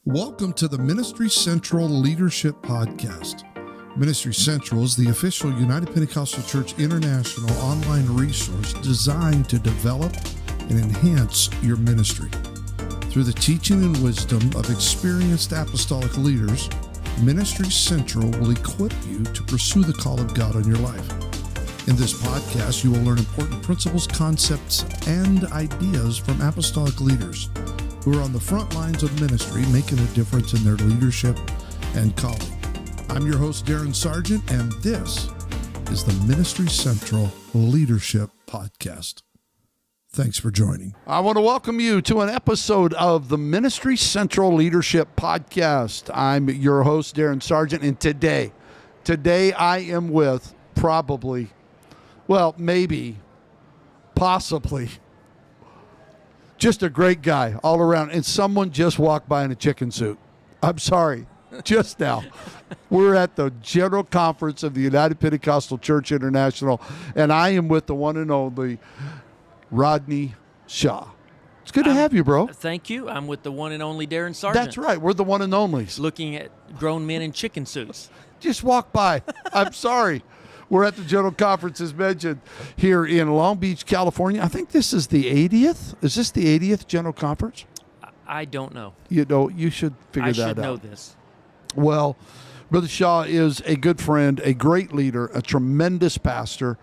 Welcome to the Ministry Central Leadership Podcast. Ministry Central is the official United Pentecostal Church International online resource designed to develop and enhance your ministry. Through the teaching and wisdom of experienced apostolic leaders, Ministry Central will equip you to pursue the call of God on your life. In this podcast, you will learn important principles, concepts, and ideas from apostolic leaders who are on the front lines of ministry, making a difference in their leadership and calling. I'm your host, Darren Sargent, and this is the Ministry Central Leadership Podcast. Thanks for joining. I want to welcome you to an episode of the Ministry Central Leadership Podcast. I'm your host, Darren Sargent, and today I am with possibly, just a great guy all around. And someone just walked by in a chicken suit. I'm sorry, just now. We're at the General Conference of the United Pentecostal Church International, and I am with the one and only Rodney Shaw. It's good to have you, bro. Thank you. I'm with the one and only Darren Sargent. That's right. We're the one and onlys. Looking at grown men in chicken suits. Just walk by. I'm sorry. We're at the General Conference, as mentioned, here in Long Beach, California. I think this is the 80th. Is this the 80th General Conference? I don't know. You should figure that out. I should know this. Well, Brother Shaw is a good friend, a great leader, a tremendous pastor,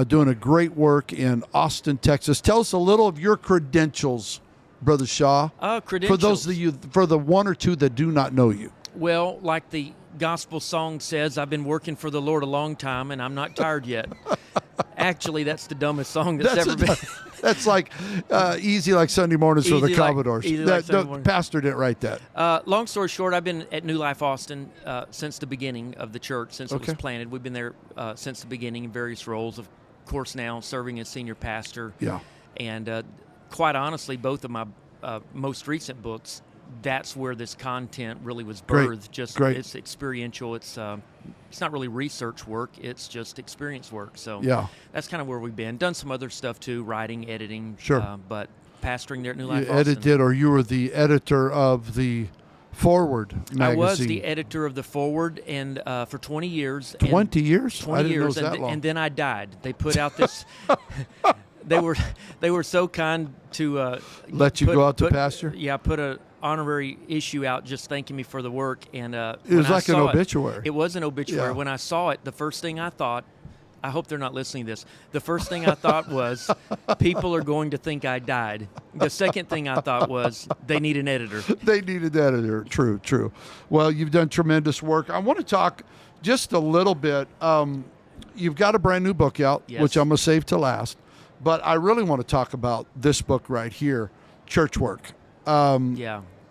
doing a great work in Austin, Texas. Tell us a little of your credentials, Brother Shaw. Credentials. For those of you, for the one or two that do not know you. Well, like the gospel song says, I've been working for the Lord a long time, and I'm not tired yet. Actually, that's the dumbest song that's ever been. That's like easy like Sunday mornings for the Commodores. The pastor didn't write that. Long story short, I've been at New Life Austin since the beginning of the church, since it was planted. We've been there since the beginning in various roles. Of course, now serving as senior pastor. Yeah. And quite honestly, both of my most recent books, that's where this content really was birthed. Great. It's experiential. It's not really research work. It's just experience work. So that's kind of where we've been. Done some other stuff too, writing, editing. Sure. But pastoring there at New Life You Austin. edited, or you were the editor of the Forward magazine. I was the editor of the Forward, and for 20 years. 20 years? 20 I didn't years, know it was that long. And then I died. They put out this. They were so kind to let you go out to pasture. Yeah, put a honorary issue out just thanking me for the work, and it was like an obituary. It was an obituary. Yeah. When I saw it, the first thing I thought, I hope they're not listening to this. The first thing I thought was, people are going to think I died. The second thing I thought was, they need an editor. They need an editor. True. Well, you've done tremendous work. I want to talk just a little bit. You've got a brand new book out, yes, which I'm going to save to last. But I really want to talk about this book right here, Church Work.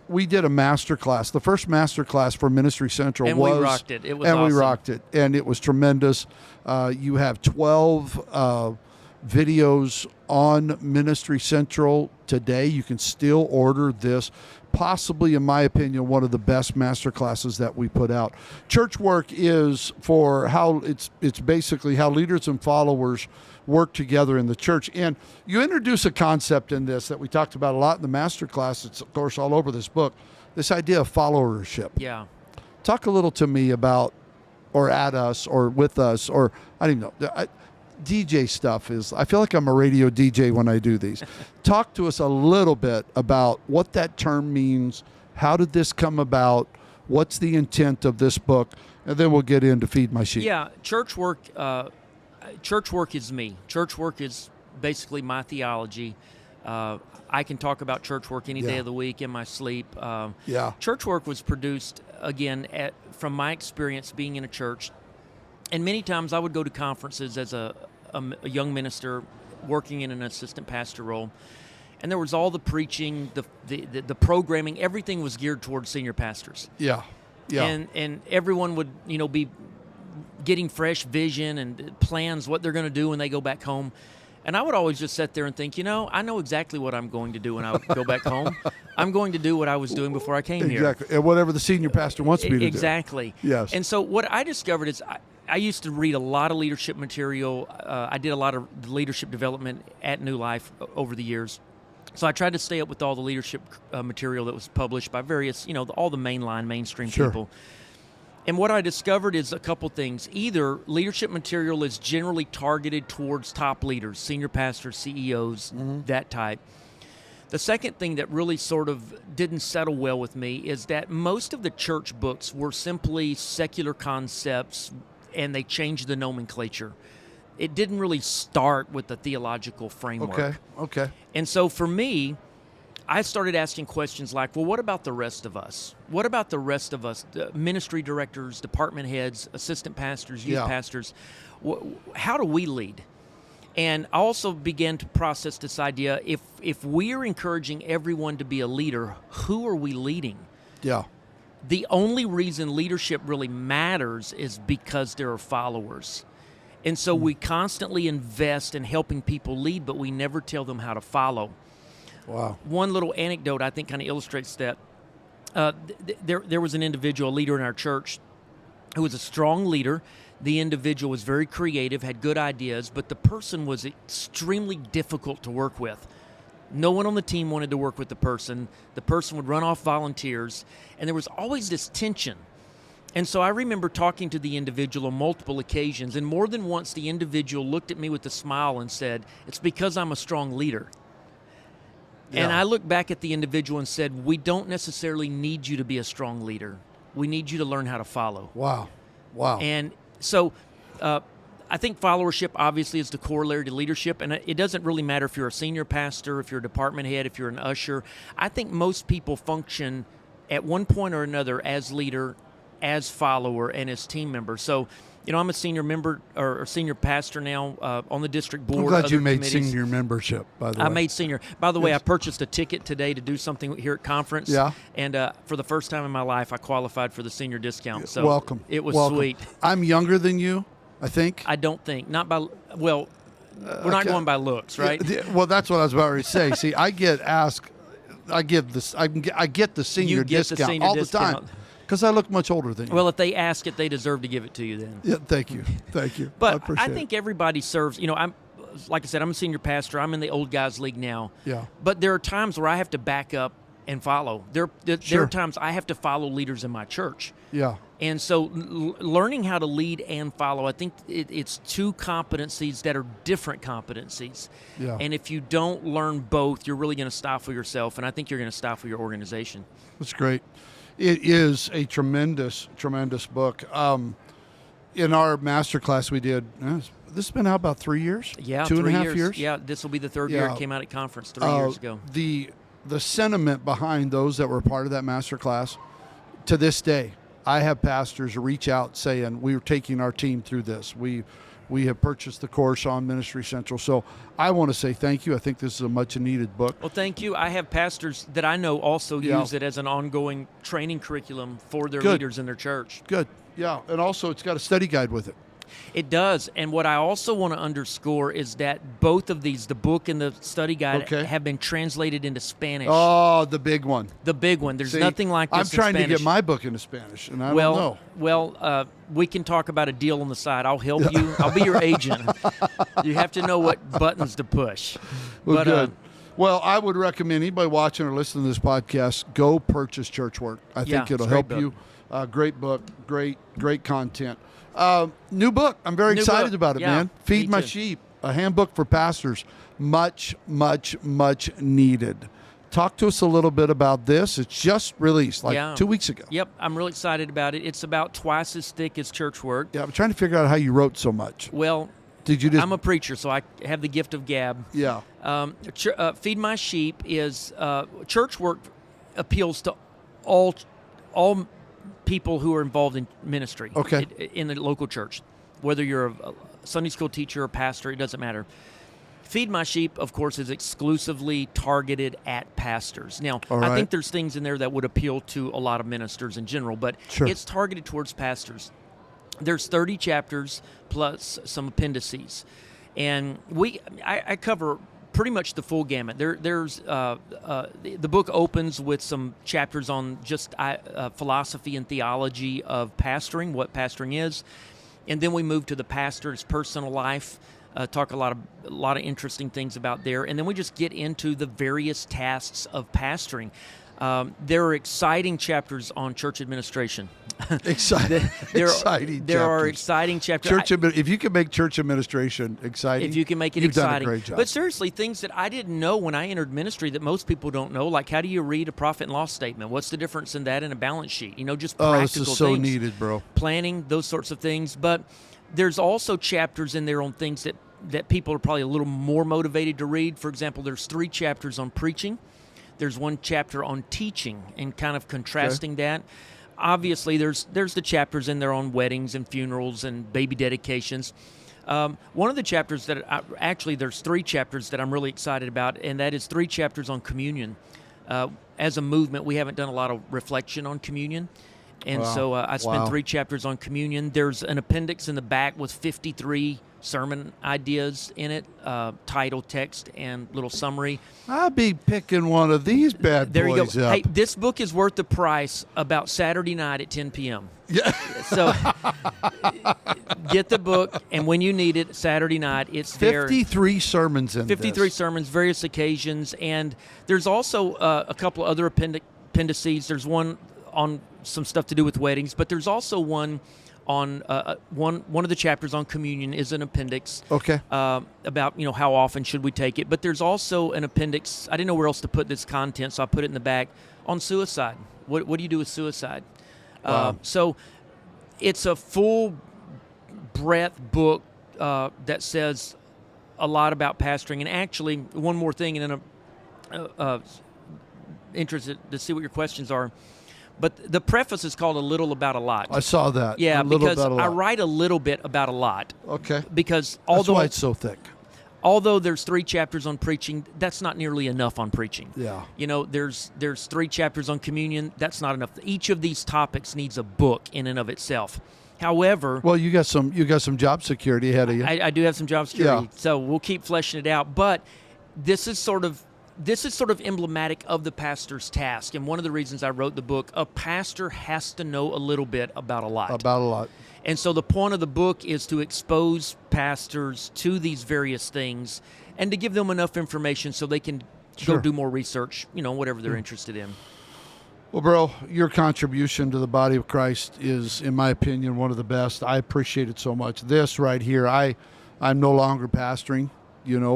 We did a master class, the first master class for Ministry Central, and we rocked it. It was awesome. We rocked it, and it was tremendous. You have 12 videos on Ministry Central today. You can still order this. Possibly, in my opinion, one of the best master classes that we put out. Church Work is for how it's basically how leaders and followers work together in the church. And you introduce a concept in this that we talked about a lot in the master class. It's, of course, all over this book, this idea of followership. Yeah. Talk a little to me about, or at us, or with us, or I don't even know. DJ stuff is, I feel like I'm a radio DJ when I do these. Talk to us a little bit about what that term means. How did this come about? What's the intent of this book? And then we'll get into Feed My Sheep. Yeah, church work is me. Church work is basically my theology. I can talk about church work any day of the week in my sleep. Church work was produced, again, from my experience being in a church. And many times I would go to conferences as a young minister working in an assistant pastor role. And there was all the preaching, the programming, everything was geared towards senior pastors. Yeah. And everyone would, be getting fresh vision and plans, what they're going to do when they go back home. And I would always just sit there and think, I know exactly what I'm going to do when I go back home. I'm going to do what I was doing before I came here. Exactly. And whatever the senior pastor wants me to do. Exactly. Yes. And so what I discovered is I used to read a lot of leadership material. I did a lot of leadership development at New Life over the years. So I tried to stay up with all the leadership material that was published by various, all the mainstream people. And what I discovered is a couple things. Either leadership material is generally targeted towards top leaders, senior pastors, CEOs, that type. The second thing that really sort of didn't settle well with me is that most of the church books were simply secular concepts, and they changed the nomenclature. It didn't really start with the theological framework. Okay. And so for me, I started asking questions like, well, what about the rest of us? What about the rest of us, the ministry directors, department heads, assistant pastors, youth pastors? How do we lead? And I also began to process this idea, if we're encouraging everyone to be a leader, who are we leading? Yeah. The only reason leadership really matters is because there are followers. And so we constantly invest in helping people lead, but we never tell them how to follow. Wow. One little anecdote I think kind of illustrates that. There was an individual, a leader in our church, who was a strong leader. The individual was very creative, had good ideas, but the person was extremely difficult to work with. No one on the team wanted to work with the person. The person would run off volunteers, and there was always this tension. And so I remember talking to the individual on multiple occasions, and more than once the individual looked at me with a smile and said, "It's because I'm a strong leader." Yeah. And I looked back at the individual and said, we don't necessarily need you to be a strong leader. We need you to learn how to follow. Wow. And so I think followership obviously is the corollary to leadership, and it doesn't really matter if you're a senior pastor, if you're a department head, if you're an usher. I think most people function at one point or another as leader, as follower, and as team member. So, I'm a senior member or senior pastor now on the district board. I'm glad you made senior membership, by the way. I made senior. By the way, I purchased a ticket today to do something here at conference. Yeah. And for the first time in my life, I qualified for the senior discount. So welcome. It was welcome. sweet. I'm younger than you, I think. I don't think. Not by, well, we're not going by looks, right? Well, that's what I was about to say. See, I get asked, I get the senior discount all the time. Because I look much older than you. Well, if they ask it, they deserve to give it to you then. Yeah, thank you. But I think everybody serves, like I said, I'm a senior pastor. I'm in the old guys league now. Yeah. But there are times where I have to back up and follow. There are times I have to follow leaders in my church. Yeah. And so learning how to lead and follow, I think it's two competencies that are different competencies. Yeah. And if you don't learn both, you're really going to stifle yourself, and I think you're going to stifle your organization. That's great. It is a tremendous, tremendous book. In our master class we did, this has been out about 3 years? Yeah, 2.5 years? Yeah, this will be the third year it came out at conference 3 years ago. The sentiment behind those that were part of that master class, to this day, I have pastors reach out saying, we're taking our team through this. We have purchased the course on Ministry Central. So I want to say thank you. I think this is a much-needed book. Well, thank you. I have pastors that I know also use it as an ongoing training curriculum for their leaders in their church. Good. Yeah, and also it's got a study guide with it. It does. And what I also want to underscore is that both of these, the book and the study guide, have been translated into Spanish. Oh, the big one. The big one. There's nothing like this I'm trying in Spanish. to get my book into Spanish, and I don't know. Well, we can talk about a deal on the side. I'll help you. I'll be your agent. You have to know what buttons to push. Well, good. Well, I would recommend anybody watching or listening to this podcast, go purchase Church Work. I think it'll help you. Great book, great content. New book. I'm very excited about it, man. Feed My Sheep, a handbook for pastors. Much, much, much needed. Talk to us a little bit about this. It's just released 2 weeks ago. Yep, I'm really excited about it. It's about twice as thick as Church Work. Yeah, I'm trying to figure out how you wrote so much. Well, I'm a preacher, so I have the gift of gab. Yeah. Feed My Sheep is Church Work appeals to all people who are involved in ministry in the local church. Whether you're a Sunday school teacher or pastor, it doesn't matter. Feed My Sheep, of course, is exclusively targeted at pastors. Now, I think there's things in there that would appeal to a lot of ministers in general, but it's targeted towards pastors. There's 30 chapters plus some appendices. And I cover pretty much the full gamut. There's the book opens with some chapters on just philosophy and theology of pastoring, what pastoring is, and then we move to the pastor's personal life. talk a lot of interesting things about there. And then we just get into the various tasks of pastoring. There are exciting chapters on church administration. Exciting There are exciting chapters. If you can make church administration exciting, if you can make it you've exciting, done a great job. But seriously, things that I didn't know when I entered ministry that most people don't know, like how do you read a profit and loss statement? What's the difference in that and a balance sheet? Just practical things. This is so needed, bro. Planning, those sorts of things. But there's also chapters in there on things that people are probably a little more motivated to read. For example, there's 3 chapters on preaching. There's 1 chapter on teaching and kind of contrasting that. Obviously, there's the chapters in there on weddings and funerals and baby dedications. One of the chapters there's 3 chapters that I'm really excited about, and that is 3 chapters on communion. As a movement, we haven't done a lot of reflection on communion. And so I spent 3 chapters on communion. There's an appendix in the back with 53 sermon ideas in it, title, text, and little summary. I'll be picking one of these bad there boys you go. up. Hey, this book is worth the price about Saturday night at 10 p.m. Yeah. So get the book, and when you need it, Saturday night, it's there. 53 sermons in 53 sermons, various occasions, and there's also a couple other appendices. There's one on some stuff to do with weddings, but there's also one on one of the chapters on communion is an appendix. Okay. About how often should we take it, but there's also an appendix. I didn't know where else to put this content, so I put it in the back on suicide. What do you do with suicide? Wow. So it's a full breadth book that says a lot about pastoring. And actually, one more thing, and then I'm interested to see what your questions are. But the preface is called A Little About a Lot. I saw that. Yeah, because I write a little bit about a lot. Okay. Because that's why it's so thick. Although there's 3 chapters on preaching, that's not nearly enough on preaching. Yeah. There's 3 chapters on communion. That's not enough. Each of these topics needs a book in and of itself. However, well, you got some job security ahead of you. I do have some job security, yeah. So we'll keep fleshing it out. But this is sort of emblematic of the pastor's task. And one of the reasons I wrote the book, a pastor has to know a little bit about a lot. And so the point of the book is to expose pastors to these various things and to give them enough information so they can go do more research, whatever they're interested in. Well, bro, your contribution to the body of Christ is, in my opinion, one of the best. I appreciate it so much. This right here, I'm no longer pastoring,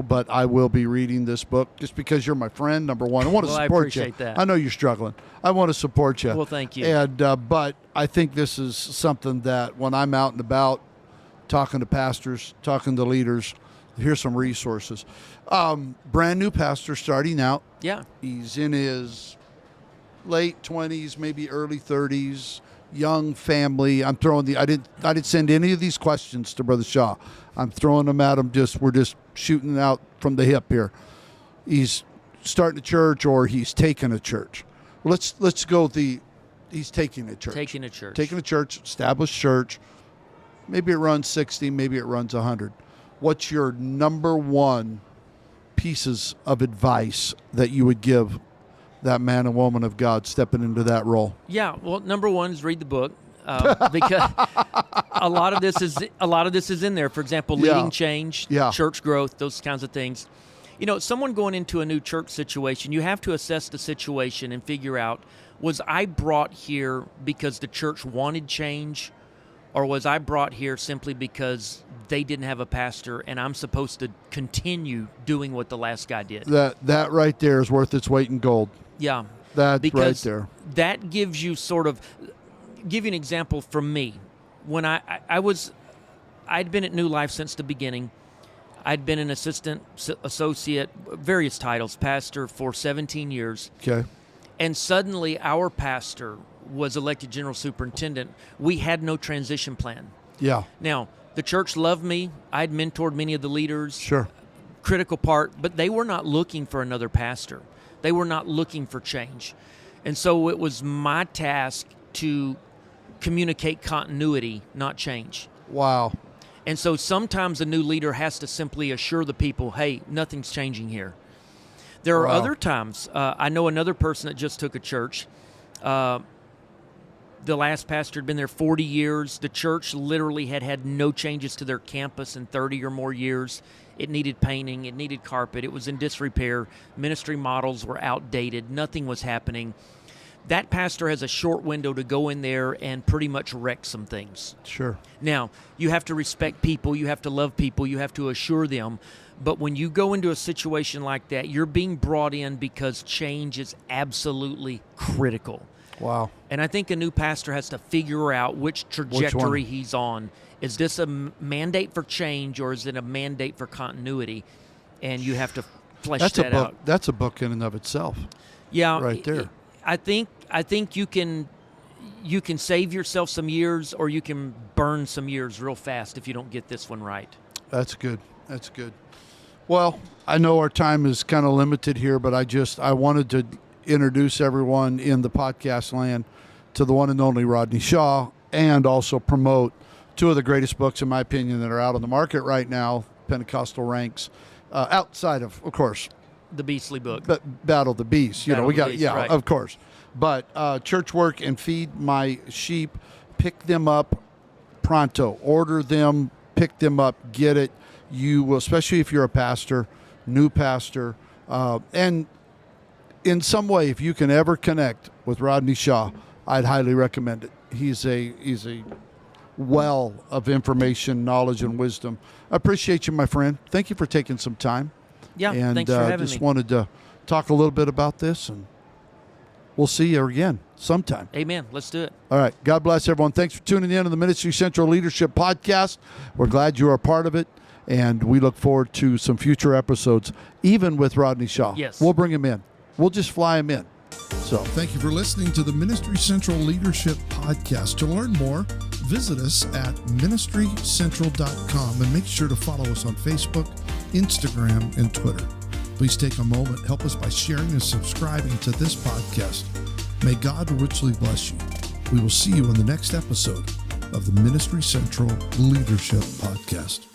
but I will be reading this book just because you're my friend, number one. I want to support you. I appreciate that. I know you're struggling. I want to support you. Well, thank you. And but I think this is something that when I'm out and about talking to pastors, talking to leaders, here's some resources. Brand new pastor starting out. Yeah. He's in his late 20s, maybe early 30s, young family. I didn't send any of these questions to Brother Shaw. I'm throwing them at him. We're just shooting out from the hip here. He's starting a church or he's taking a church. Let's go he's taking a church. Taking a church. Taking a church, established church. Maybe it runs 60, maybe it runs 100. What's your number one pieces of advice that you would give that man and woman of God stepping into that role? Yeah, well, number one is read the book. Because a lot of this is in there. For example, leading change, church growth, those kinds of things. Someone going into a new church situation, you have to assess the situation and figure out, was I brought here because the church wanted change, or was I brought here simply because they didn't have a pastor and I'm supposed to continue doing what the last guy did? That right there is worth its weight in gold. Yeah. That's right there. That gives you give you an example from me. When I'd been at New Life since the beginning. I'd been an assistant, associate, various titles, pastor for 17 years. Okay. And suddenly our pastor was elected general superintendent. We had no transition plan. Yeah. Now, the church loved me. I'd mentored many of the leaders. Sure. Critical part, but they were not looking for another pastor. They were not looking for change. And so it was my task to communicate continuity, not change. Wow. And so sometimes a new leader has to simply assure the people, hey, nothing's changing here. There are other times, I know another person that just took a church. The last pastor had been there 40 years. The church literally had no changes to their campus in 30 or more years. It needed painting. It needed carpet. It was in disrepair. Ministry models were outdated. Nothing was happening. That pastor has a short window to go in there and pretty much wreck some things. Sure. Now, you have to respect people. You have to love people. You have to assure them. But when you go into a situation like that, you're being brought in because change is absolutely critical. Wow. And I think a new pastor has to figure out which trajectory he's on. Is this a mandate for change, or is it a mandate for continuity? And you have to flesh that out. That's a book in and of itself. Yeah, right there. I think you can save yourself some years, or you can burn some years real fast if you don't get this one right. That's good. That's good. Well, I know our time is kind of limited here, but I wanted to introduce everyone in the podcast land to the one and only Rodney Shaw, and also promote two of the greatest books, in my opinion, that are out on the market right now, Pentecostal Ranks, outside of course, the Beastly book. Battle of the Beast. Right. Of course. But Church Work and Feed My Sheep, pick them up pronto. Order them, pick them up, get it. You will, especially if you're a pastor, new pastor, and in some way, if you can ever connect with Rodney Shaw, I'd highly recommend it. He's a well of information, knowledge, and wisdom. I appreciate you, my friend. Thank you for taking some time. Yeah, and thanks for having me. Just wanted to talk a little bit about this, and we'll see you again sometime. Amen. Let's do it. All right. God bless everyone. Thanks for tuning in to the Ministry Central Leadership Podcast. We're glad you are a part of it, and we look forward to some future episodes, even with Rodney Shaw. Yes. We'll bring him in. We'll just fly him in. So, thank you for listening to the Ministry Central Leadership Podcast. To learn more, visit us at ministrycentral.com and make sure to follow us on Facebook, Instagram, and Twitter. Please take a moment, help us by sharing and subscribing to this podcast. May God richly bless you. We will see you in the next episode of the Ministry Central Leadership Podcast.